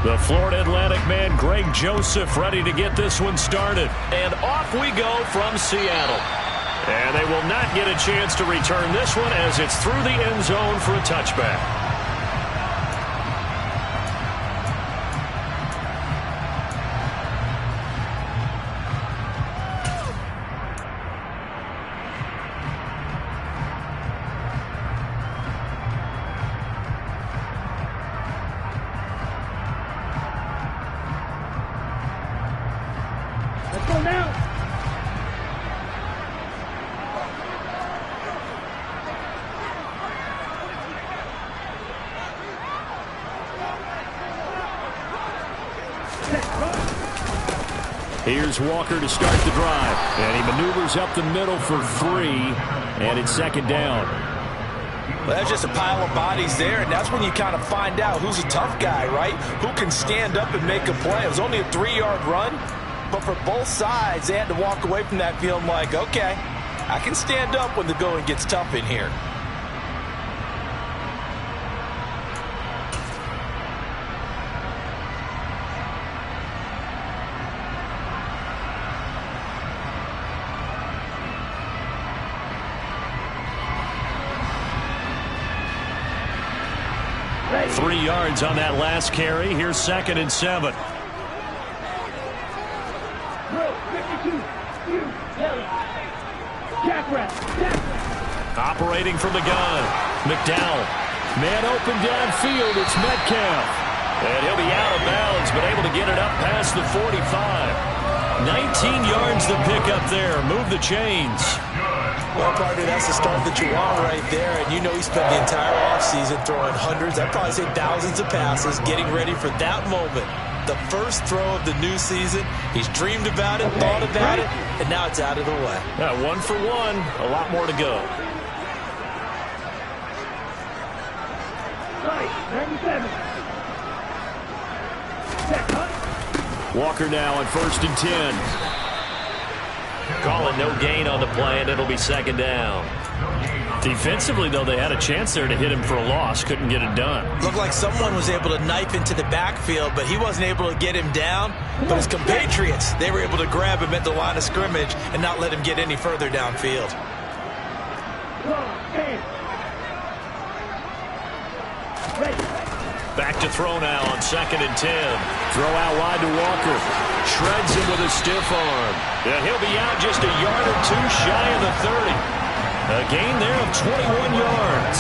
The Florida Atlantic man, Greg Joseph, ready to get this one started. And off we go from Seattle. And they will not get a chance to return this one as it's through the end zone for a touchback. Let's go now. Here's Walker to start the drive. And he maneuvers up the middle for 3. And it's second down. Well, that's just a pile of bodies there, and that's when you kind of find out who's a tough guy, right? Who can stand up and make a play. It was only a 3-yard run, but for both sides, they had to walk away from that feeling like, okay, I can stand up when the going gets tough in here. Right. 3 yards on that last carry. Here's second and 7. Operating from the gun. McDowell. Man open downfield. It's Metcalf. And he'll be out of bounds, but able to get it up past the 45. 19 yards to pick up there. Move the chains. Well, partner, that's the start that you want right there. And you know he spent the entire offseason throwing hundreds, I'd probably say thousands of passes, getting ready for that moment. The first throw of the new season. He's dreamed about it, thought about it, and now it's out of the way. Yeah, 1 for 1. A lot more to go. Walker now on 1st and 10. Calling no gain on the play, and it'll be second down. Defensively, though, they had a chance there to hit him for a loss. Couldn't get it done. Looked like someone was able to knife into the backfield, but he wasn't able to get him down. But his compatriots, they were able to grab him at the line of scrimmage and not let him get any further downfield. Back to throw now on 2nd and 10. Throw out wide to Walker. Shreds him with a stiff arm. And he'll be out just a yard or 2 shy of the 30. A gain there of 21 yards.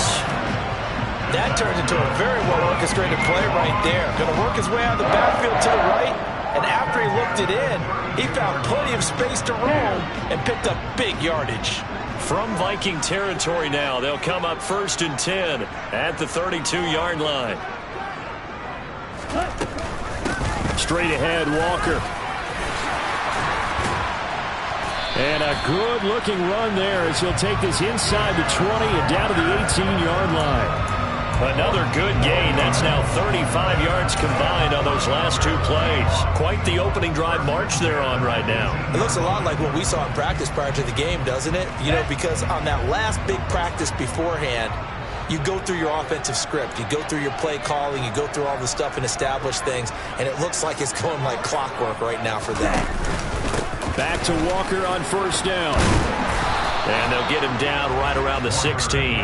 That turns into a very well-orchestrated play right there. Going to work his way out of the backfield to the right. And after he looked it in, he found plenty of space to roam and picked up big yardage. From Viking territory now, they'll come up 1st and 10 at the 32-yard line. Straight ahead, Walker. And a good-looking run there as he'll take this inside the 20 and down to the 18-yard line. Another good gain. That's now 35 yards combined on those last 2 plays. Quite the opening drive march they're on right now. It looks a lot like what we saw in practice prior to the game, doesn't it? You know, because on that last big practice beforehand, you go through your offensive script. You go through your play calling. You go through all the stuff and establish things. And it looks like it's going like clockwork right now for them. Back to Walker on 1st down. And they'll get him down right around the 16.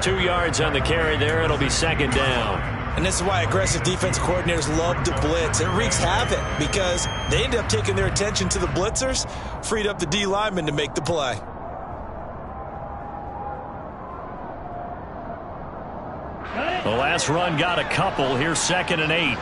2 yards on the carry there. It'll be second down. And this is why aggressive defense coordinators love to blitz. It wreaks havoc because they end up taking their attention to the blitzers, freed up the D lineman to make the play. The last run got a couple. Here's 2nd and 8.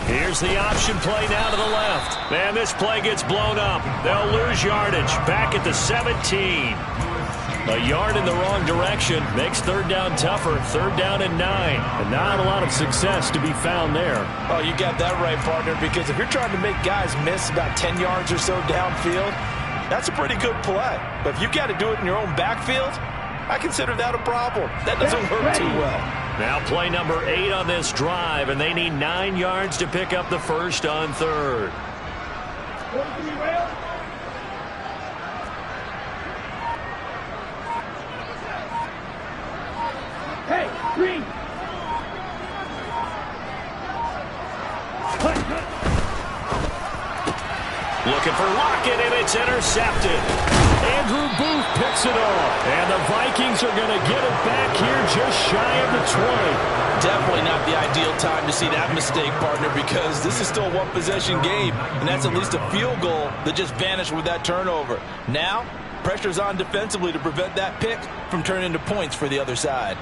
Here's the option play now to the left. And this play gets blown up. They'll lose yardage. Back at the 17. A yard in the wrong direction makes 3rd down tougher. 3rd down and 9. And not a lot of success to be found there. Oh, you got that right, partner, because if you're trying to make guys miss about 10 yards or so downfield, that's a pretty good play. But if you got to do it in your own backfield, I consider that a problem. That doesn't work too well. Now play number 8 on this drive, and they need 9 yards to pick up the first on 3rd. Looking for Lockett, and it's intercepted. Andrew Booth picks it off. And the Vikings are going to get it back here just shy of the 20. Definitely not the ideal time to see that mistake, partner, because this is still a one-possession game, and that's at least a field goal that just vanished with that turnover. Now, pressure's on defensively to prevent that pick from turning into points for the other side.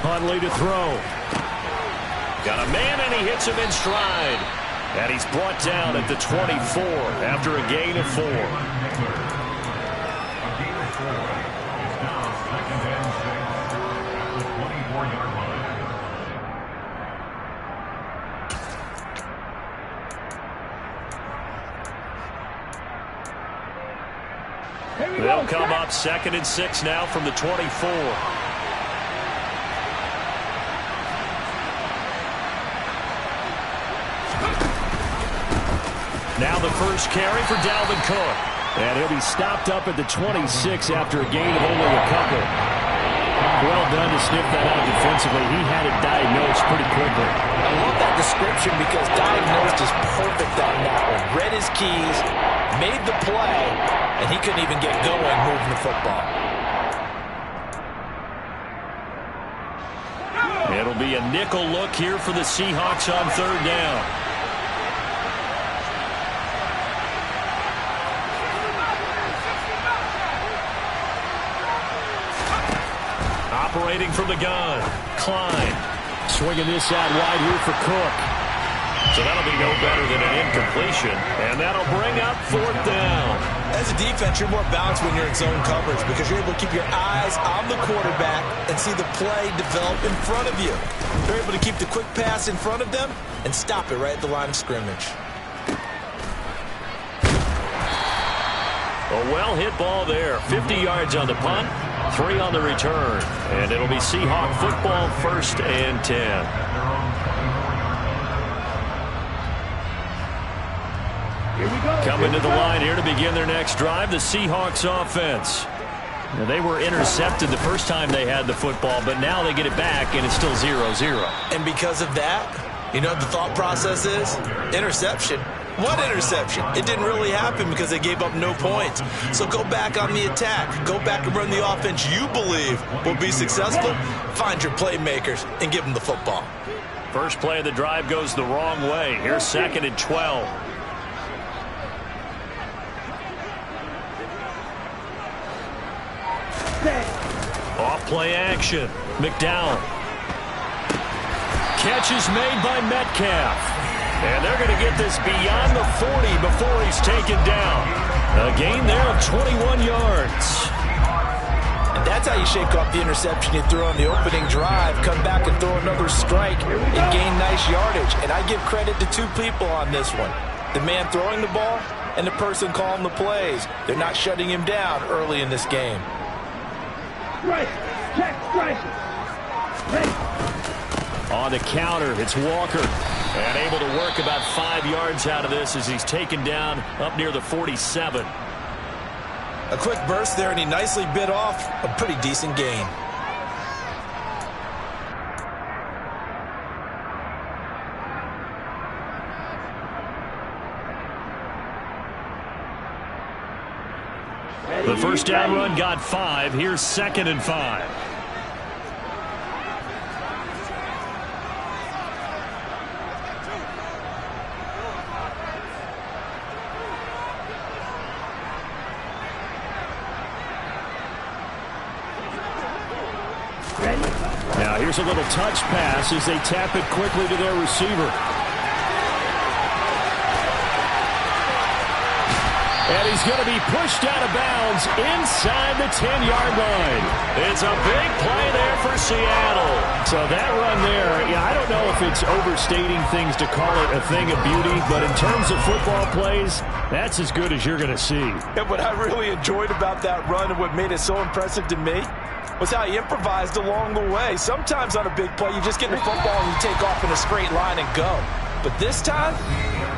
Huntley to throw. Got a man, and he hits him in stride. And he's brought down at the 24 after a gain of 4. They'll come up 2nd and 6 now from the 24. Now the first carry for Dalvin Cook. And he'll be stopped up at the 26 after a gain of only a couple. Well done to sniff that out defensively. He had it diagnosed pretty quickly. I love that description because diagnosed is perfect on that one. Read his keys, made the play, and he couldn't even get going moving the football. It'll be a nickel look here for the Seahawks on 3rd down. Operating from the gun, Klein. Swinging this out wide here for Cook. So that'll be no better than an incompletion. And that'll bring up 4th down. As a defense, you're more balanced when you're in zone coverage because you're able to keep your eyes on the quarterback and see the play develop in front of you. You're able to keep the quick pass in front of them and stop it right at the line of scrimmage. A well-hit ball there. 50 yards on the punt, 3 on the return. And it'll be Seahawk football, 1st and 10. Coming to the line here to begin their next drive, the Seahawks offense. Now, they were intercepted the first time they had the football, but now they get it back, and it's still 0-0. And because of that, you know what the thought process is? Interception. What interception? It didn't really happen because they gave up no points. So go back on the attack. Go back and run the offense you believe will be successful. Find your playmakers and give them the football. First play of the drive goes the wrong way. Here's 2nd and 12. Off play action. McDowell. Catch is made by Metcalf. And they're going to get this beyond the 40 before he's taken down. A gain there of 21 yards. And that's how you shake off the interception you threw on the opening drive. Come back and throw another strike and gain nice yardage. And I give credit to 2 people on this one. The man throwing the ball and the person calling the plays. They're not shutting him down early in this game. Strike. Check. Strike. On the counter, it's Walker. And able to work about 5 yards out of this as he's taken down up near the 47. A quick burst there, and he nicely bit off a pretty decent gain. The first down run got 5. Here's 2nd and 5. Now here's a little touch pass as they tap it quickly to their receiver. And he's going to be pushed out of bounds inside the 10-yard line. It's a big play there for Seattle. So that run there, yeah, I don't know if it's overstating things to call it a thing of beauty, but in terms of football plays, that's as good as you're going to see. And what I really enjoyed about that run and what made it so impressive to me was how he improvised along the way. Sometimes on a big play, you just get the football and you take off in a straight line and go. But this time,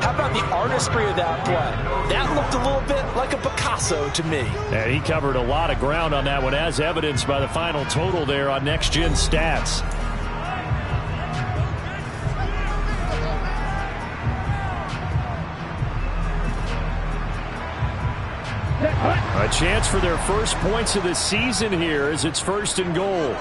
how about the artistry of that play? That looked a little bit like a Picasso to me. And he covered a lot of ground on that one, as evidenced by the final total there on Next Gen Stats. A chance for their first points of the season here as it's 1st and goal.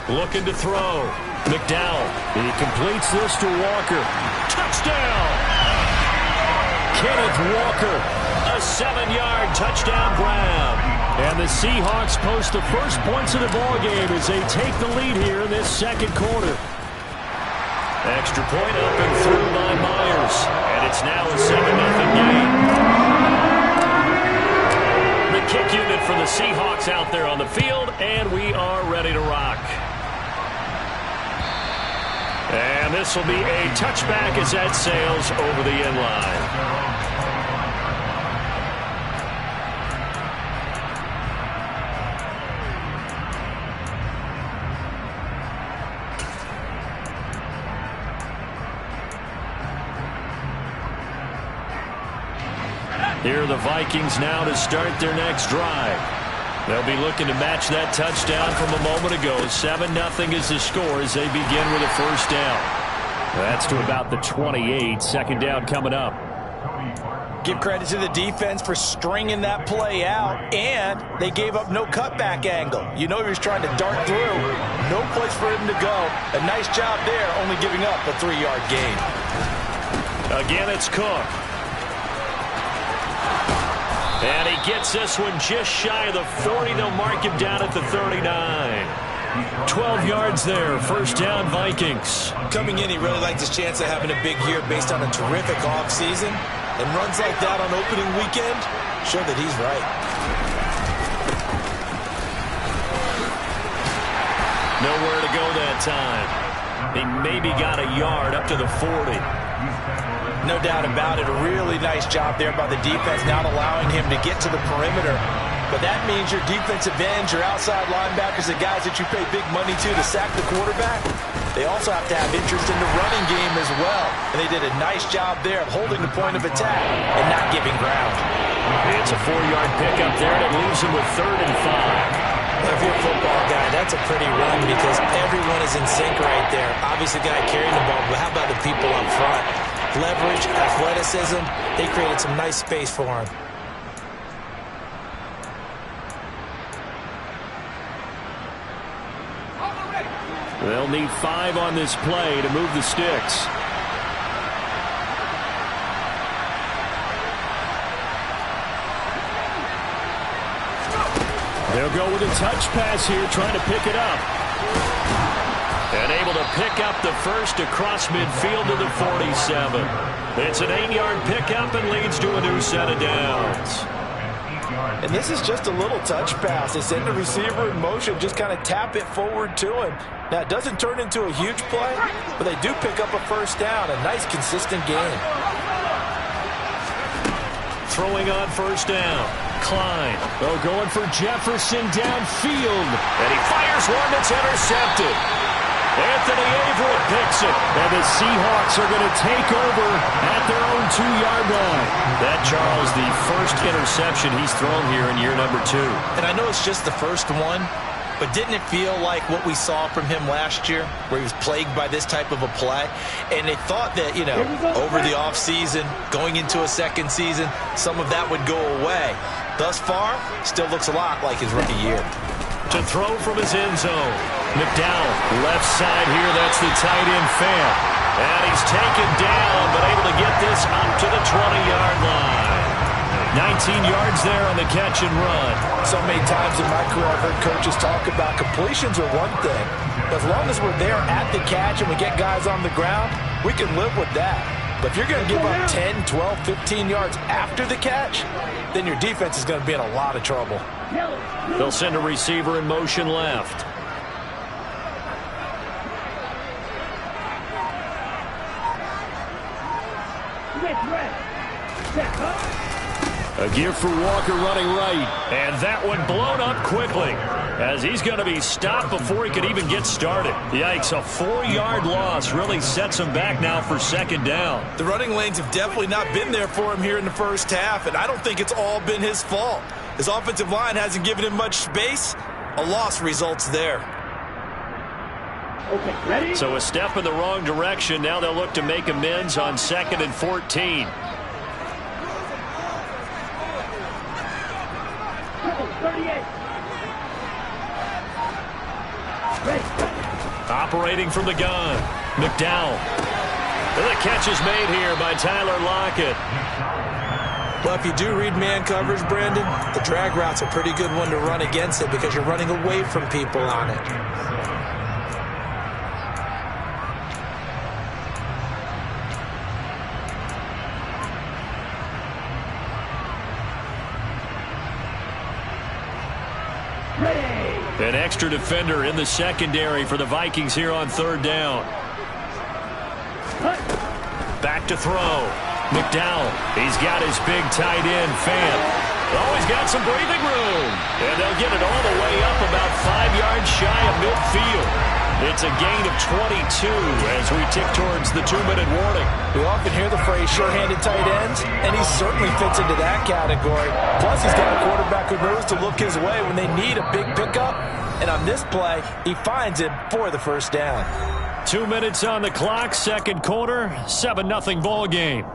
Looking to throw. McDowell. He completes this to Walker. Touchdown! Kenneth Walker. A 7-yard touchdown grab. And the Seahawks post the first points of the ballgame as they take the lead here in this second quarter. Extra point up and through by Myers. And it's now a 7-0 game. The kick unit for the Seahawks out there on the field, and we are ready to rock. And this will be a touchback as that sails over the end line. Here are the Vikings now to start their next drive. They'll be looking to match that touchdown from a moment ago. 7-0 is the score as they begin with a first down. That's to about the 28. Second down coming up. Give credit to the defense for stringing that play out, and they gave up no cutback angle. You know he was trying to dart through. No place for him to go. A nice job there, only giving up a 3-yard gain. Again, it's Cook. And he gets this one just shy of the 40. They'll mark him down at the 39. 12 yards there. First down, Vikings. Coming in, he really liked his chance of having a big year based on a terrific offseason. And runs like that on opening weekend show that he's right. Nowhere to go that time. He maybe got a yard up to the 40. No doubt about it. A really nice job there by the defense, not allowing him to get to the perimeter. But that means your defensive ends, your outside linebackers, the guys that you pay big money to sack the quarterback, they also have to have interest in the running game as well. And they did a nice job there of holding the point of attack and not giving ground. It's a 4-yard pickup there, and it leaves him with 3rd and 5. If you're a football guy, that's a pretty run because everyone is in sync right there. Obviously, the guy carrying the ball, but how about the people up front? Leverage, athleticism, they created some nice space for him. They'll need 5 on this play to move the sticks. They'll go with a touch pass here, trying to pick it up. And able to pick up the first across midfield to the 47. It's an 8-yard pickup and leads to a new set of downs. And this is just a little touch pass. They send the receiver in motion, just kind of tap it forward to him. Now, it doesn't turn into a huge play, but they do pick up a first down. A nice, consistent game. Throwing on first down. Klein. Oh, going for Jefferson downfield. And he fires one that's intercepted. Anthony Averett picks it. And the Seahawks are going to take over at their own 2-yard line. That, Charles, the first interception he's thrown here in year number 2. And I know it's just the first one, but didn't it feel like what we saw from him last year, where he was plagued by this type of a play? And they thought that, you know, over the offseason, going into a second season, some of that would go away. Thus far, still looks a lot like his rookie year. To throw from his end zone. McDowell, left side here, that's the tight end fan. And he's taken down, but able to get this up to the 20-yard line. 19 yards there on the catch and run. So many times in my career, I've heard coaches talk about completions are one thing. As long as we're there at the catch and we get guys on the ground, we can live with that. But if you're going to give up 10, 12, 15 yards after the catch, then your defense is going to be in a lot of trouble. They'll send a receiver in motion left. A give for Walker running right. And that one blown up quickly, as he's going to be stopped before he could even get started. Yikes, a 4-yard loss really sets him back now for second down. The running lanes have definitely not been there for him here in the first half, and I don't think it's all been his fault. His offensive line hasn't given him much space. A loss results there. Okay, ready? So a step in the wrong direction. Now they'll look to make amends on 2nd and 14. Operating from the gun, McDowell. The catch is made here by Tyler Lockett. Well, if you do read man coverage, Brandon, the drag route's a pretty good one to run against it because you're running away from people on it. An extra defender in the secondary for the Vikings here on 3rd down. Back to throw. McDowell. He's got his big tight end, Fant. Oh, he's got some breathing room. And they'll get it all the way up about 5 yards shy of midfield. It's a gain of 22 as we tick towards the 2-minute warning. We often hear the phrase sure-handed tight ends, and he certainly fits into that category. Plus, he's got a quarterback who knows to look his way when they need a big pickup. And on this play, he finds it for the first down. 2 minutes on the clock, second quarter, 7-0 ball game.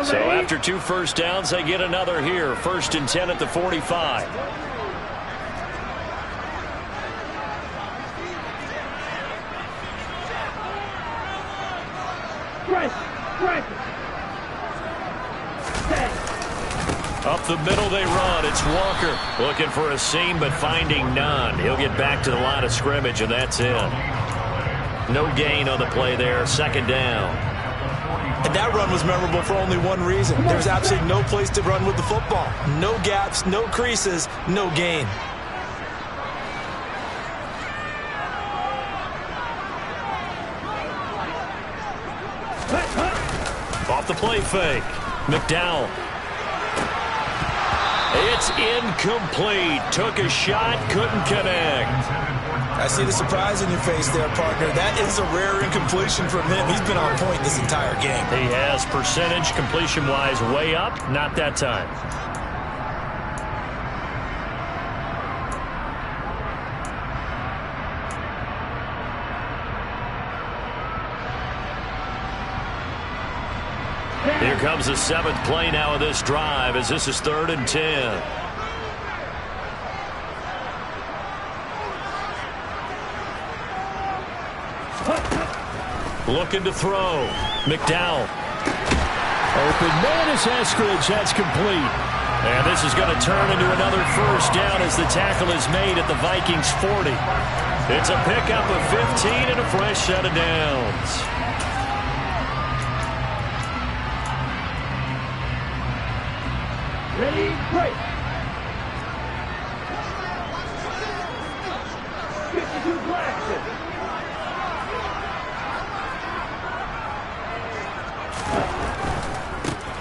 So after 2 first downs, they get another here. 1st and 10 at the 45. Up the middle they run. It's Walker looking for a seam but finding none. He'll get back to the line of scrimmage, and that's it. No gain on the play there. 2nd down. And that run was memorable for only one reason. There's absolutely no place to run with the football. No gaps, no creases, no gain. Off the play fake. McDowell. It's incomplete. Took a shot, couldn't connect. I see the surprise in your face there, partner. That is a rare incompletion from him. He's been on point this entire game. He has percentage completion-wise way up. Not that time. Here comes the 7th play now of this drive as this is 3rd and 10. Looking to throw. McDowell. Open man is Eskridge. That's complete. And this is going to turn into another first down as the tackle is made at the Vikings 40. It's a pickup of 15 and a fresh set of downs. Ready, break. 52 Blackson.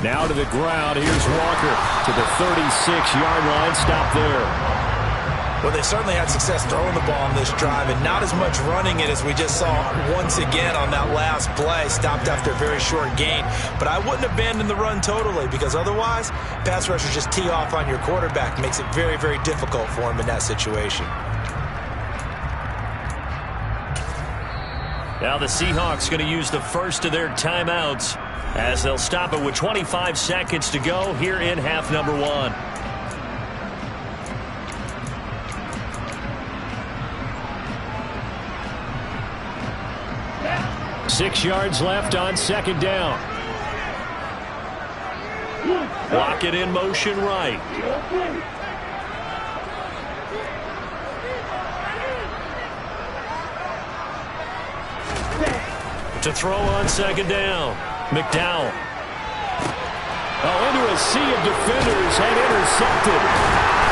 Now to the ground. Here's Walker to the 36-yard line. Stop there. Well, they certainly had success throwing the ball on this drive and not as much running it as we just saw once again on that last play. Stopped after a very short gain. But I wouldn't abandon the run totally because otherwise, pass rushers just tee off on your quarterback. Makes it very, very difficult for him in that situation. Now the Seahawks going to use the first of their timeouts as they'll stop it with 25 seconds to go here in half number 1. 6 yards left on second down. Lock it in motion right. To throw on second down. McDowell. Oh, into a sea of defenders and intercepted.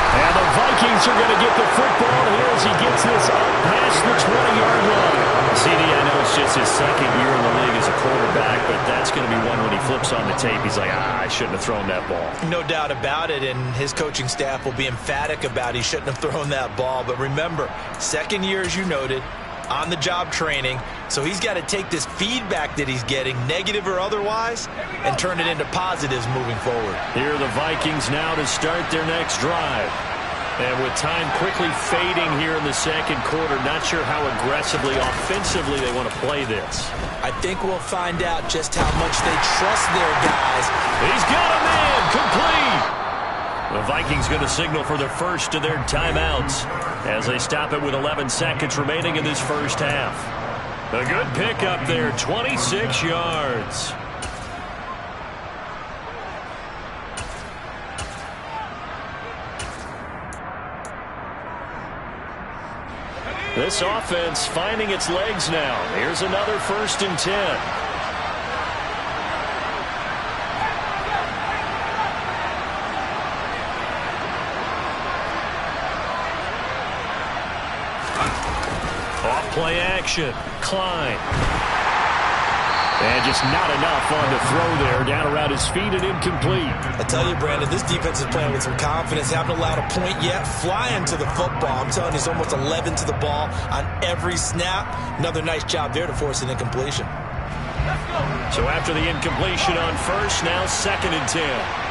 And the Vikings are going to get the football here as he gets this up past the 20-yard line. CD, I know it's just his second year in the league as a quarterback, but that's going to be one when he flips on the tape. He's like, I shouldn't have thrown that ball. No doubt about it, and his coaching staff will be emphatic about he shouldn't have thrown that ball. But remember, second year, as you noted, on-the-job training, so he's got to take this feedback that he's getting, negative or otherwise, and turn it into positives moving forward. Here are the Vikings now to start their next drive. And with time quickly fading here in the second quarter, not sure how aggressively, offensively they want to play this. I think we'll find out just how much they trust their guys. He's got a man, complete. The Vikings going to signal for the first of their timeouts as they stop it with 11 seconds remaining in this first half. A good pickup there, 26 yards. This offense finding its legs now. Here's another 1st and 10. Play action. Klein. And just not enough on the throw there. Down around his feet and incomplete. I tell you, Brandon, this defense is playing with some confidence. Haven't allowed a point yet. Flying to the football. I'm telling you, it's almost 11 to the ball on every snap. Another nice job there to force an incompletion. So after the incompletion on first, now 2nd and 10.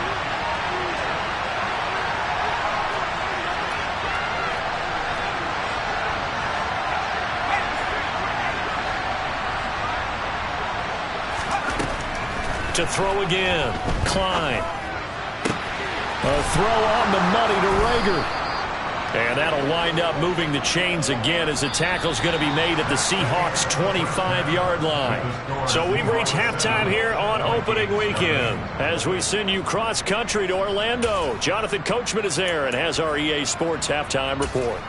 To throw again. Klein. A throw on the money to Rager. And that'll wind up moving the chains again as the tackle's going to be made at the Seahawks' 25-yard line. So we've reached halftime here on opening weekend. As we send you cross-country to Orlando, Jonathan Coachman is there and has our EA Sports halftime report.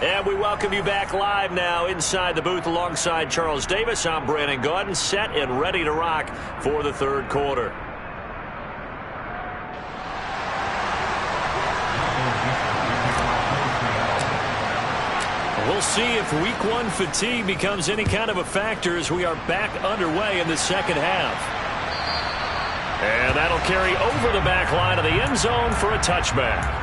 And we welcome you back live now inside the booth alongside Charles Davis. I'm Brandon Gaudin, set and ready to rock for the third quarter. We'll see if week one fatigue becomes any kind of a factor as we are back underway in the second half. And that'll carry over the back line of the end zone for a touchback.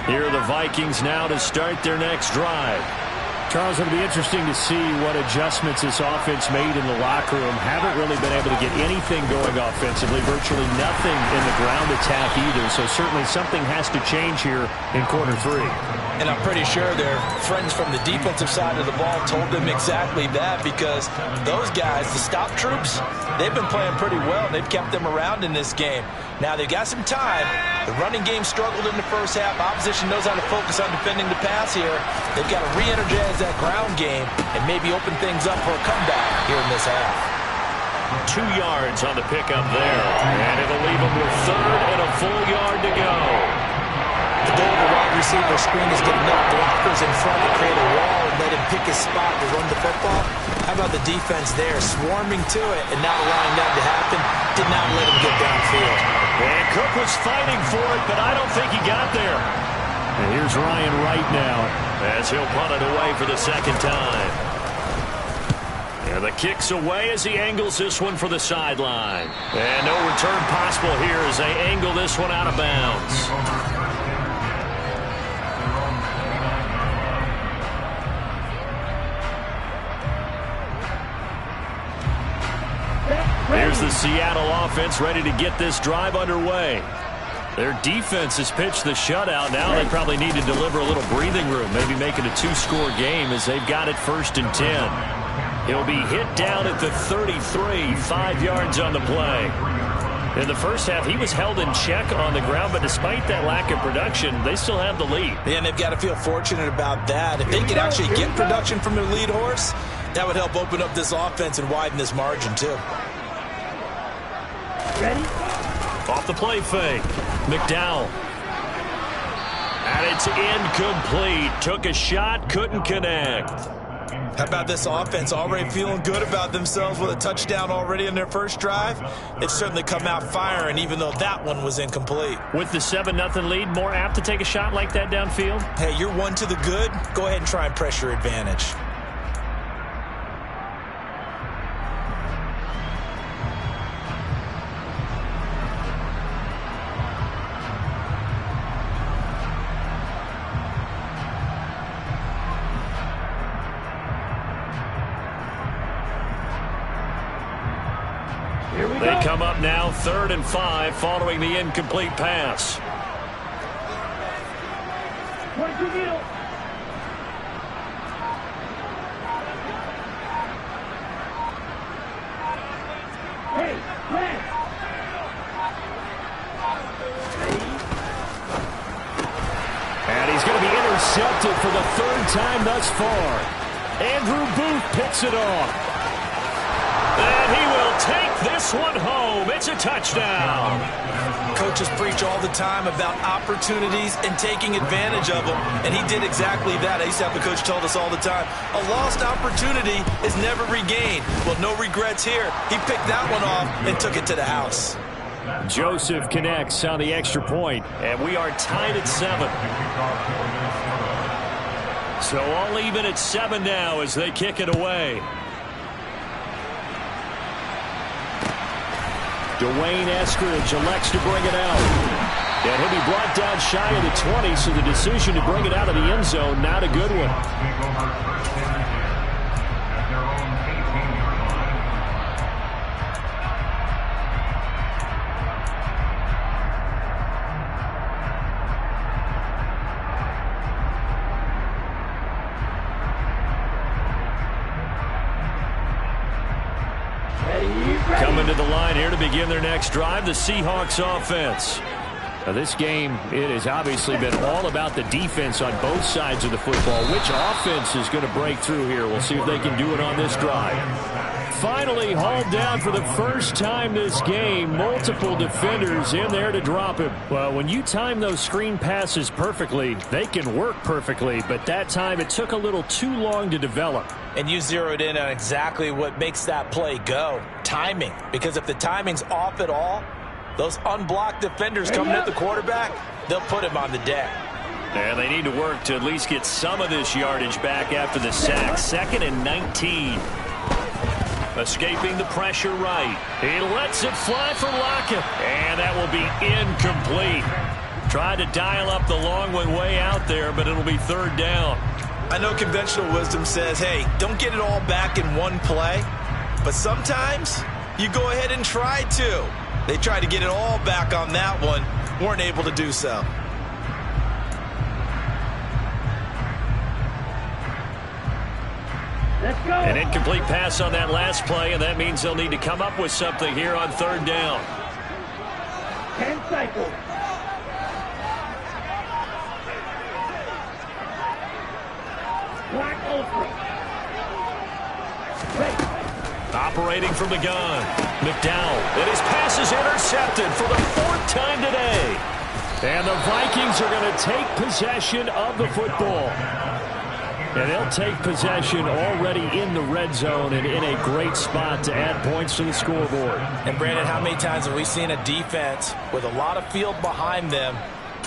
Here are the Vikings now to start their next drive. Charles, it'll be interesting to see what adjustments this offense made in the locker room. Haven't really been able to get anything going offensively, virtually nothing in the ground attack either. So certainly something has to change here in quarter three. And I'm pretty sure their friends from the defensive side of the ball told them exactly that, because those guys, the stop troops, they've been playing pretty well. They've kept them around in this game. Now they've got some time. The running game struggled in the first half. Opposition knows how to focus on defending the pass here. They've got to re-energize that ground game and maybe open things up for a comeback here in this half. 2 yards on the pickup there. And it'll leave them with 3rd and a full yard to go. The goal of the wide receiver screen is get enough blockers in front to create a wall and let him pick his spot to run the football. How about the defense there, swarming to it and not allowing that to happen? Did not let him get downfield. And Cook was fighting for it, but I don't think he got there. And here's Ryan Wright now, as he'll punt it away for the second time. And the kick's away as he angles this one for the sideline. And no return possible here as they angle this one out of bounds. Here's the Seattle offense ready to get this drive underway. Their defense has pitched the shutout. Now they probably need to deliver a little breathing room, maybe make it a 2-score game as they've got it 1st and 10. He'll be hit down at the 33, 5 yards on the play. In the first half, he was held in check on the ground, but despite that lack of production, they still have the lead. And they've got to feel fortunate about that. If they can actually get production from their lead horse, that would help open up this offense and widen this margin, too. Ready? Off the play fake. McDowell. And it's incomplete. Took a shot, couldn't connect. How about this offense already feeling good about themselves with a touchdown already in their first drive? They've certainly come out firing, even though that one was incomplete. With the 7-0 lead, more apt to take a shot like that downfield? Hey, you're one to the good. Go ahead and try and press your advantage. They come up now 3rd and 5 following the incomplete pass. What's your deal? Hey, Lance. And he's going to be intercepted for the 3rd time thus far. Andrew Booth picks it off. And he will take this one home. It's a touchdown. Coaches preach all the time about opportunities and taking advantage of them, and he did exactly that. I used to have a coach told us all the time, a lost opportunity is never regained. Well, no regrets here. He picked that one off and took it to the house. Joseph connects on the extra point. And we are tied at 7. So all even at 7 now as they kick it away. Dwayne Eskridge elects to bring it out. And he'll be brought down shy of the 20, so the decision to bring it out of the end zone, not a good one. Coming to the line here to begin their next drive, the Seahawks offense. Now this game, it has obviously been all about the defense on both sides of the football. Which offense is going to break through here? We'll see if they can do it on this drive. Finally hauled down for the first time this game. Multiple defenders in there to drop him. Well, when you time those screen passes perfectly, they can work perfectly. But that time, it took a little too long to develop. And you zeroed in on exactly what makes that play go. Timing. Because if the timing's off at all, those unblocked defenders coming at the quarterback, they'll put him on the deck. And they need to work to at least get some of this yardage back after the sack. 2nd and 19. Escaping the pressure right. He lets it fly for Lockett. And that will be incomplete. Tried to dial up the long one way out there, but it'll be 3rd down. I know conventional wisdom says, hey, don't get it all back in one play. But sometimes you go ahead and try to. They tried to get it all back on that one. Weren't able to do so. Let's go. An incomplete pass on that last play, and that means they'll need to come up with something here on 3rd down. 10 cycles. Black Ultra. Wait. Operating from the gun. McDowell. And his pass is intercepted for the 4th time today. And the Vikings are going to take possession of the football. And they'll take possession already in the red zone and in a great spot to add points to the scoreboard. And, Brandon, how many times have we seen a defense with a lot of field behind them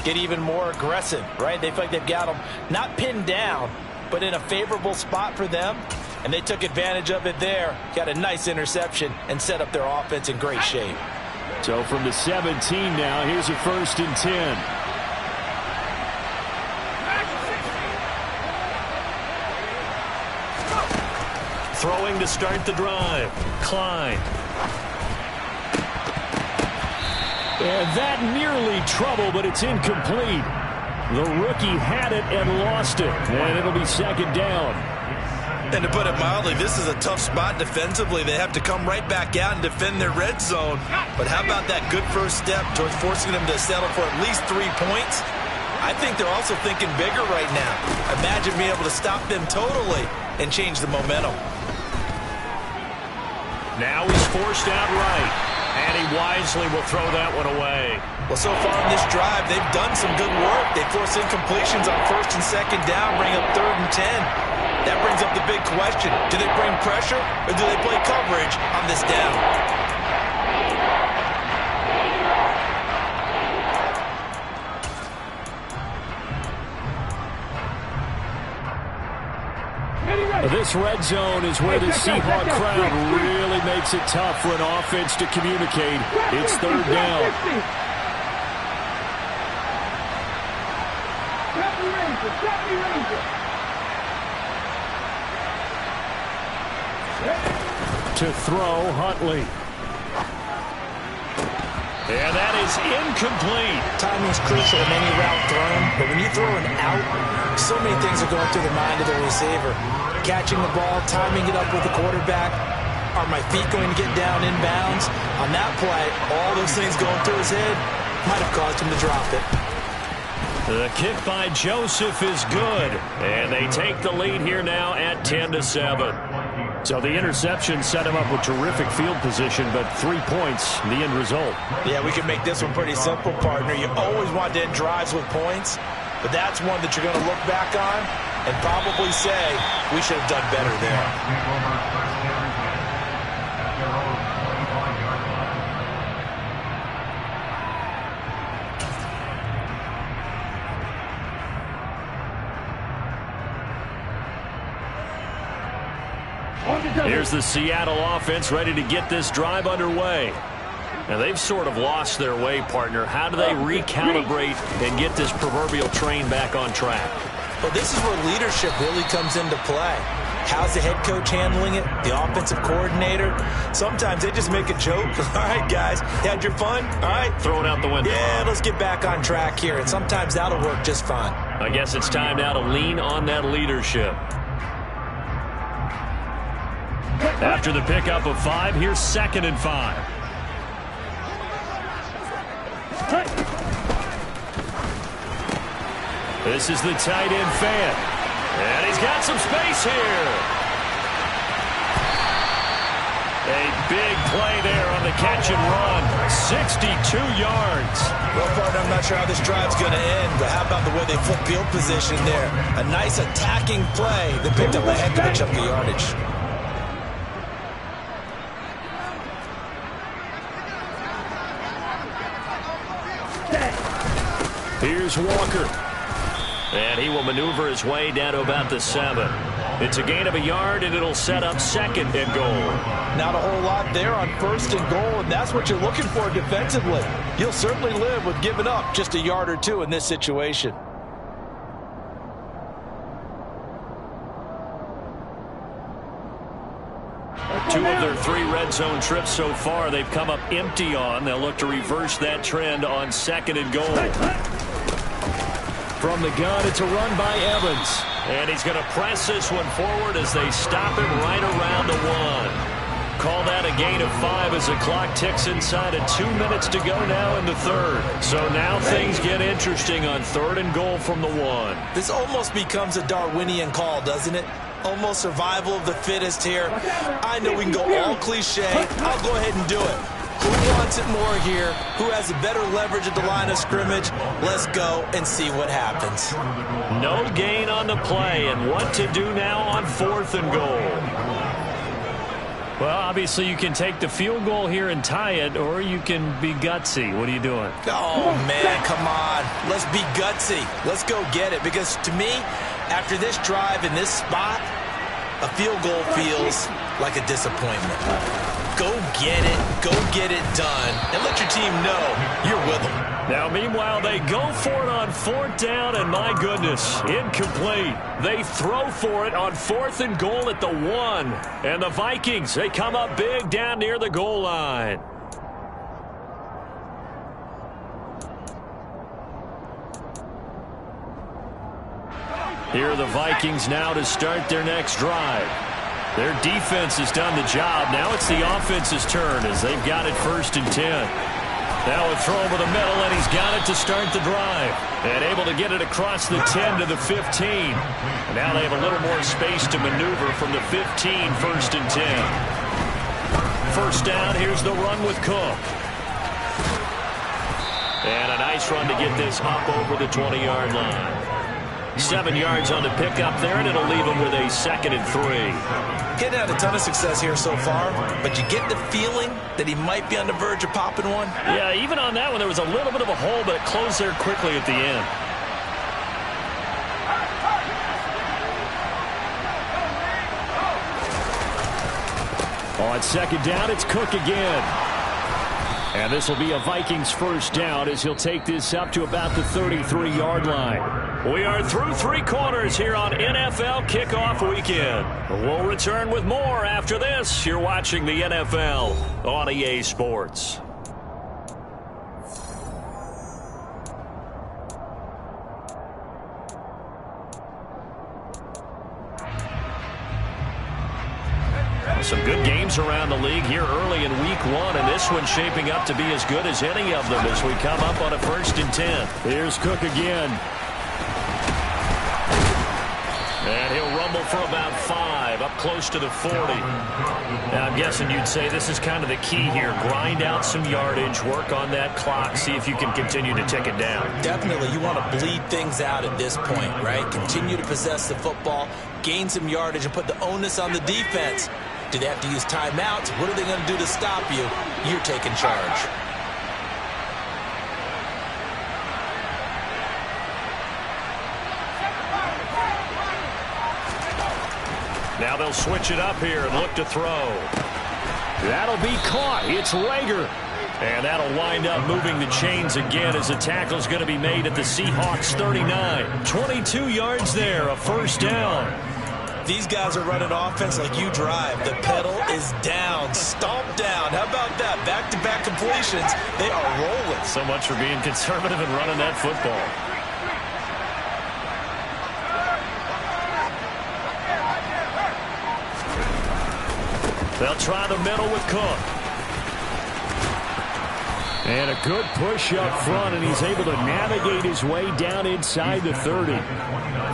get even more aggressive, right? They feel like they've got them not pinned down, but in a favorable spot for them. And they took advantage of it there. Got a nice interception and set up their offense in great shape. So from the 17 now, here's a 1st and 10. Throwing to start the drive. Klein. And that nearly trouble, but it's incomplete. The rookie had it and lost it, and it'll be second down. And to put it mildly, this is a tough spot defensively. They have to come right back out and defend their red zone. But how about that good first step towards forcing them to settle for at least 3 points? I think they're also thinking bigger right now. Imagine being able to stop them totally and change the momentum. Now he's forced out right, and he wisely will throw that one away. Well, so far in this drive, they've done some good work. They force incompletions on first and second down, bring up 3rd and 10. That brings up the big question. Do they bring pressure or do they play coverage on this down? This red zone is where the Seahawk crowd really makes it tough for an offense to communicate. It's 3rd down. To throw, Huntley. And that is incomplete. Timing's crucial in any route thrown, but when you throw an out, so many things are going through the mind of the receiver. Catching the ball, timing it up with the quarterback. Are my feet going to get down in bounds? On that play, all those things going through his head might have caused him to drop it. The kick by Joseph is good, and they take the lead here now at 10-7. So the interception set him up with terrific field position, but 3 points, the end result. Yeah, we can make this one pretty simple, partner. You always want to end drives with points, but that's one that you're going to look back on and probably say, we should have done better there. Here's the Seattle offense ready to get this drive underway. And they've sort of lost their way, partner. How do they recalibrate and get this proverbial train back on track? Well, this is where leadership really comes into play. How's the head coach handling it? The offensive coordinator? Sometimes they just make a joke. All right, guys, you had your fun? All right. Throw it out the window. Yeah, let's get back on track here. And sometimes that'll work just fine. I guess it's time now to lean on that leadership. After the pickup of 5, here's 2nd and 5. This is the tight end fan. And he's got some space here. A big play there on the catch and run. 62 yards. Well, partner, I'm not sure how this drive's going to end, but how about the way they flip field position there? A nice attacking play that picked up a heck of a chunk of yardage. Here's Walker. And he will maneuver his way down to about the 7. It's a gain of a yard, and it'll set up 2nd and goal. Not a whole lot there on 1st and goal, and that's what you're looking for defensively. You'll certainly live with giving up just a yard or 2 in this situation. Two of their 3 red zone trips so far they've come up empty on. They'll look to reverse that trend on 2nd and goal. From the gun, it's a run by Evans. And he's going to press this one forward as they stop him right around the 1. Call that a gain of 5 as the clock ticks inside of 2 minutes to go now in the 3rd. So now things get interesting on 3rd and goal from the 1. This almost becomes a Darwinian call, doesn't it? Almost survival of the fittest here. I know we can go all cliche. I'll go ahead and do it. Who wants it more here? Who has a better leverage at the line of scrimmage? Let's go and see what happens. No gain on the play, and what to do now on 4th and goal. Well, obviously you can take the field goal here and tie it, or you can be gutsy. What are you doing? Oh, man, come on. Let's be gutsy. Let's go get it, because to me, after this drive in this spot, a field goal feels like a disappointment. Go get it done, and let your team know you're with them. Now, meanwhile, they go for it on 4th down, and my goodness, incomplete. They throw for it on 4th and goal at the 1. And the Vikings, they come up big down near the goal line. Here are the Vikings now to start their next drive. Their defense has done the job. Now it's the offense's turn as they've got it 1st and 10. Now a throw over the middle, and he's got it to start the drive. And able to get it across the 10 to the 15. And now they have a little more space to maneuver from the 15, 1st and 10. First down, here's the run with Cook. And a nice run to get this up over the 20-yard line. 7 yards on the pickup there, and it'll leave him with a 2nd and 3. Getting had a ton of success here so far, but you get the feeling that he might be on the verge of popping one. Yeah, even on that one, there was a little bit of a hole, but it closed there quickly at the end. On 2nd down, it's Cook again. And this will be a Vikings first down as he'll take this up to about the 33-yard line. We are through 3 quarters here on NFL Kickoff Weekend. We'll return with more after this. You're watching the NFL on EA Sports. Some good games around the league here early in week 1, and this one's shaping up to be as good as any of them as we come up on a 1st and 10. Here's Cook again. And he'll rumble for about 5, up close to the 40. Now, I'm guessing you'd say this is kind of the key here. Grind out some yardage, work on that clock, see if you can continue to tick it down. Definitely, you want to bleed things out at this point, right? Continue to possess the football, gain some yardage, and put the onus on the defense. Do they have to use timeouts? What are they going to do to stop you? You're taking charge. Now they'll switch it up here and look to throw. That'll be caught. It's Rager. And that'll wind up moving the chains again as the tackle's going to be made at the Seahawks 39. 22 yards there, a 1st down. These guys are running offense like you drive. The pedal is down, stomped down. How about that? Back-to-back completions. They are rolling. So much for being conservative and running that football. They'll try the middle with Cook. And a good push up front, and he's able to navigate his way down inside the 30.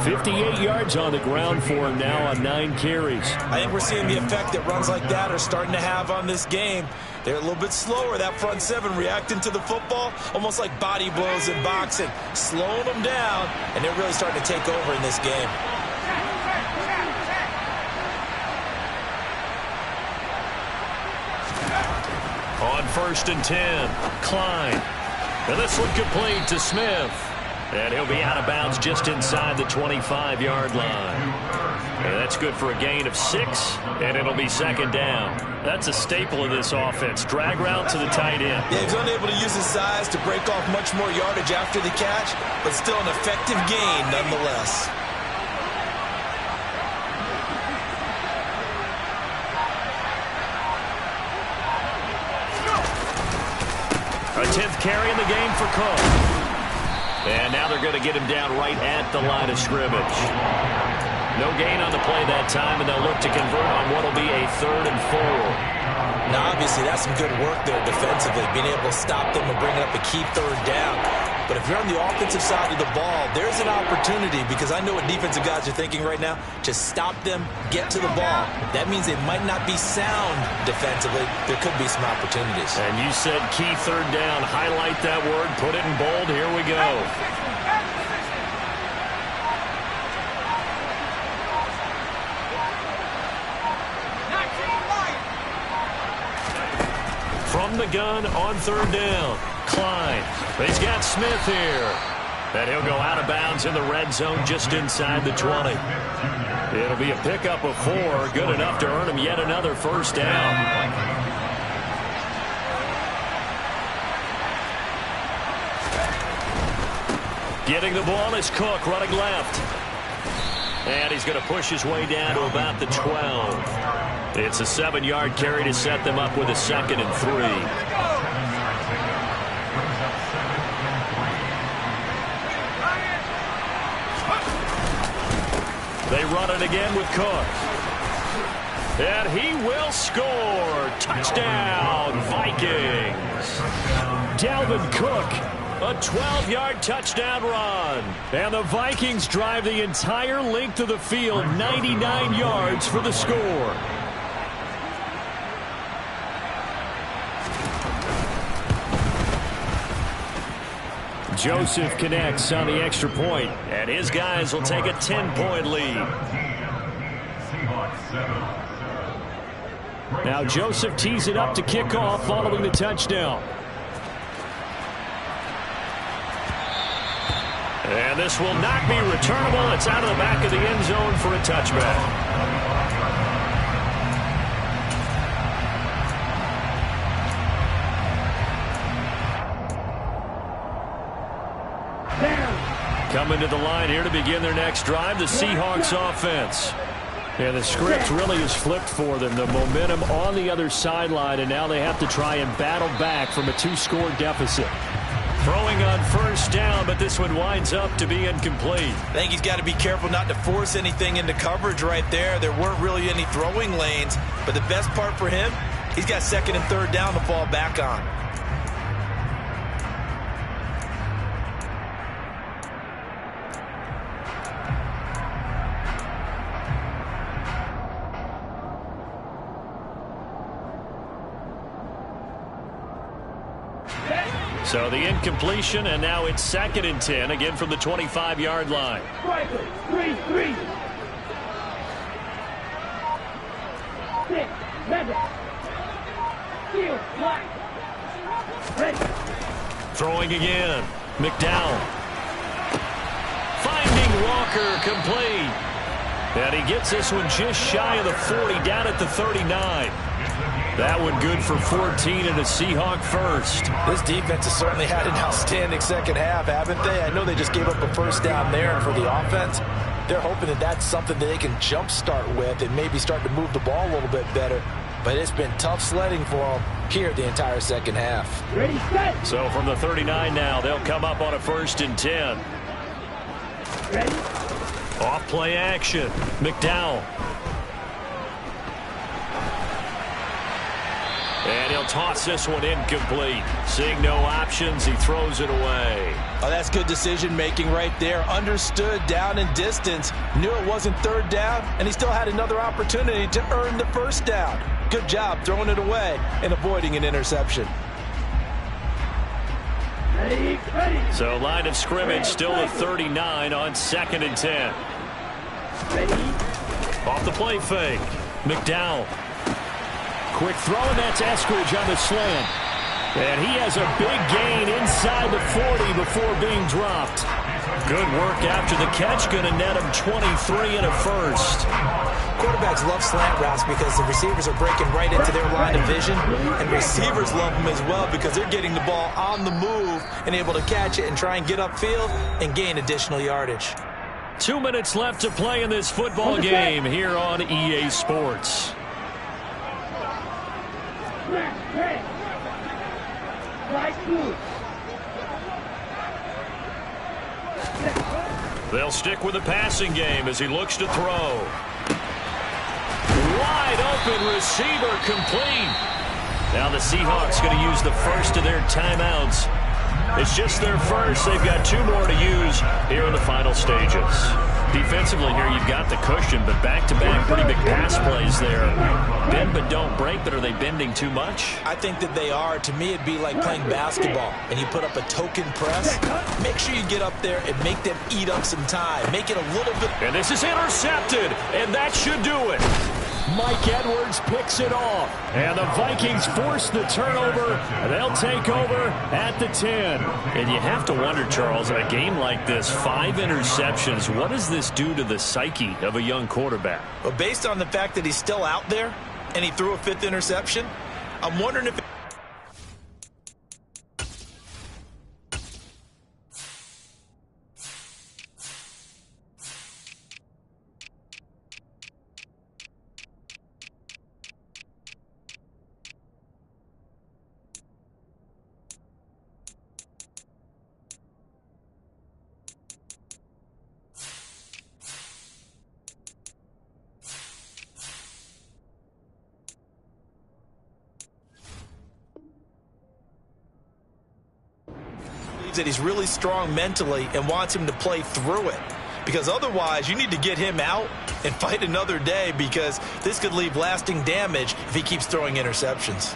58 yards on the ground for him now on 9 carries. I think we're seeing the effect that runs like that are starting to have on this game. They're a little bit slower, that front 7, reacting to the football, almost like body blows in boxing, slowing them down, and they're really starting to take over in this game. On 1st and 10, Klein. And this one complete to Smith. And he'll be out of bounds just inside the 25-yard line. And that's good for a gain of 6, and it'll be 2nd down. That's a staple of this offense. Drag route to the tight end. Yeah, he's unable to use his size to break off much more yardage after the catch, but still an effective gain nonetheless. A 10th carry in the game for Cook. And now they're going to get him down right at the line of scrimmage. No gain on the play that time, and they'll look to convert on what will be a 3rd and 4. Now, obviously, that's some good work there defensively, being able to stop them and bring up a key 3rd down. But if you're on the offensive side of the ball, there's an opportunity, because I know what defensive guys are thinking right now, to stop them, get to the ball. That means they might not be sound defensively. There could be some opportunities. And you said key 3rd down. Highlight that word. Put it in bold. Here we go. From the gun on 3rd down. Klein. He's got Smith here. And he'll go out of bounds in the red zone just inside the 20. It'll be a pickup of 4. Good enough to earn him yet another 1st down. Getting the ball is Cook running left. And he's going to push his way down to about the 12. It's a 7-yard carry to set them up with a 2nd and 3. They run it again with Cook. And he will score. Touchdown, Vikings. Dalvin Cook, a 12-yard touchdown run. And the Vikings drive the entire length of the field, 99 yards for the score. Joseph connects on the extra point, and his guys will take a 10-point lead. Now Joseph tees it up to kick off following the touchdown. And this will not be returnable. It's out of the back of the end zone for a touchback. Coming to the line here to begin their next drive, the Seahawks offense. Yeah, the script really is flipped for them. The momentum on the other sideline, and now they have to try and battle back from a 2-score deficit. Throwing on first down, but this one winds up to be incomplete. I think he's got to be careful not to force anything into coverage right there. There weren't really any throwing lanes, but the best part for him, he's got second and third down to fall back on. So the incompletion, and now it's 2nd and 10, again from the 25-yard line. 3-3. 6, 7. Field, black. Ready. Throwing again. McDowell. Finding Walker, complete. And he gets this one just shy of the 40, down at the 39. That one good for 14 and a Seahawk first. This defense has certainly had an outstanding second half, haven't they? I know they just gave up a first down there, and for the offense, they're hoping that that's something that they can jumpstart with and maybe start to move the ball a little bit better. But it's been tough sledding for them here the entire second half. Ready, set. So from the 39 now, they'll come up on a 1st and 10. Ready. Off play action. McDowell. And he'll toss this one incomplete. Seeing no options, he throws it away. Oh, that's good decision-making right there. Understood down and distance. Knew it wasn't third down, and he still had another opportunity to earn the first down. Good job throwing it away and avoiding an interception. Ready, ready. So line of scrimmage still at 39 on 2nd and 10. Ready. Off the play fake. McDowell. Quick throw, and that's Eskridge on the slant. And he has a big gain inside the 40 before being dropped. Good work after the catch. Going to net him 23 and a first. Quarterbacks love slant routes because the receivers are breaking right into their line of vision. And receivers love them as well because they're getting the ball on the move and able to catch it and try and get upfield and gain additional yardage. 2 minutes left to play in this football game here on EA Sports. Red. Right blue. They'll stick with the passing game as he looks to throw. Wide open receiver, complete. Now the Seahawks going to use the first of their timeouts. It's just their first. They've got 2 more to use here in the final stages. Defensively here, you've got the cushion, but back-to-back pretty big pass plays there. Bend but don't break, but are they bending too much? I think that they are. To me, it'd be like playing basketball, and you put up a token press. Make sure you get up there and make them eat up some time. Make it a little bit. And this is intercepted, and that should do it. Mike Edwards picks it off. And the Vikings force the turnover. They'll take over at the 10. And you have to wonder, Charles, in a game like this, 5 interceptions, what does this do to the psyche of a young quarterback? Well, based on the fact that he's still out there and he threw a 5th interception, I'm wondering if that he's really strong mentally and wants him to play through it. Because otherwise, you need to get him out and fight another day, because this could leave lasting damage if he keeps throwing interceptions.